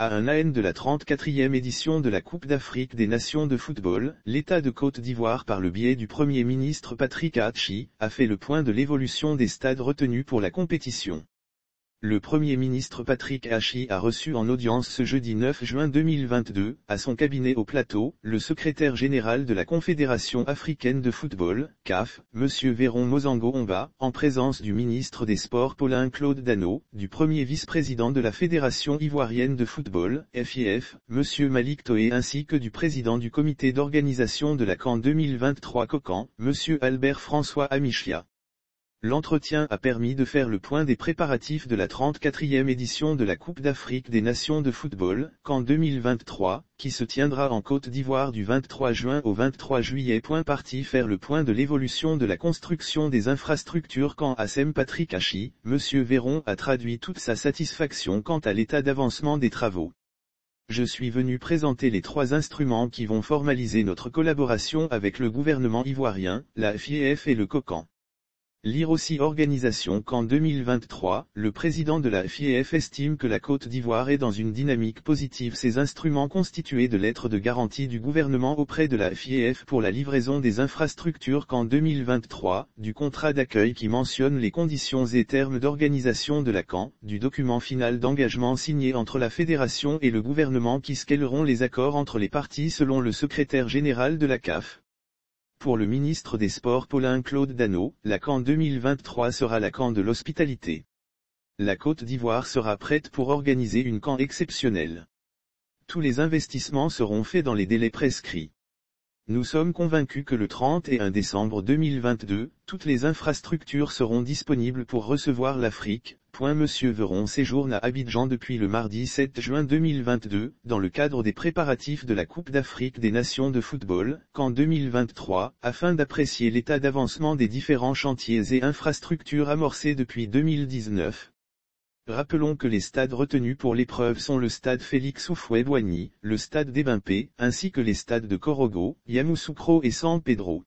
À un AN de la 34e édition de la Coupe d'Afrique des Nations de football, l'État de Côte d'Ivoire par le biais du Premier ministre Patrick Aatchi, a fait le point de l'évolution des stades retenus pour la compétition. Le Premier ministre Patrick Aatchi a reçu en audience ce jeudi 9 juin 2022, à son cabinet au Plateau, le secrétaire général de la Confédération africaine de football, CAF, M. Véron Mosango-Omba, en présence du ministre des Sports Paulin Claude Dano, du premier vice-président de la Fédération ivoirienne de football, FIF, M. Malik Toé ainsi que du président du comité d'organisation de la CAN 2023 COCAN, M. Albert François Amichia. L'entretien a permis de faire le point des préparatifs de la 34e édition de la Coupe d'Afrique des Nations de football, CAN 2023, qui se tiendra en Côte d'Ivoire du 23 juin au 23 juillet. Parti faire le point de l'évolution de la construction des infrastructures CAN ASM Patrick Aatchi, M. Véron a traduit toute sa satisfaction quant à l'état d'avancement des travaux. Je suis venu présenter les 3 instruments qui vont formaliser notre collaboration avec le gouvernement ivoirien, la FIF et le COCAN. Lire aussi Organisation CAN 2023, le président de la FIF estime que la Côte d'Ivoire est dans une dynamique positive. Ces instruments constitués de lettres de garantie du gouvernement auprès de la FIF pour la livraison des infrastructures CAN 2023, du contrat d'accueil qui mentionne les conditions et termes d'organisation de la CAN, du document final d'engagement signé entre la fédération et le gouvernement qui scaleront les accords entre les parties selon le secrétaire général de la CAF. Pour le ministre des Sports Paulin Claude Dano, la CAN 2023 sera la CAN de l'hospitalité. La Côte d'Ivoire sera prête pour organiser une CAN exceptionnelle. Tous les investissements seront faits dans les délais prescrits. Nous sommes convaincus que le 31 décembre 2022, toutes les infrastructures seront disponibles pour recevoir l'Afrique. M. Véron séjourne à Abidjan depuis le mardi 7 juin 2022, dans le cadre des préparatifs de la Coupe d'Afrique des Nations de football, CAN 2023, afin d'apprécier l'état d'avancement des différents chantiers et infrastructures amorcés depuis 2019. Rappelons que les stades retenus pour l'épreuve sont le stade Félix Houphouët-Boigny, le stade d'Ebimpé, ainsi que les stades de Korogo, Yamoussoukro et San Pedro.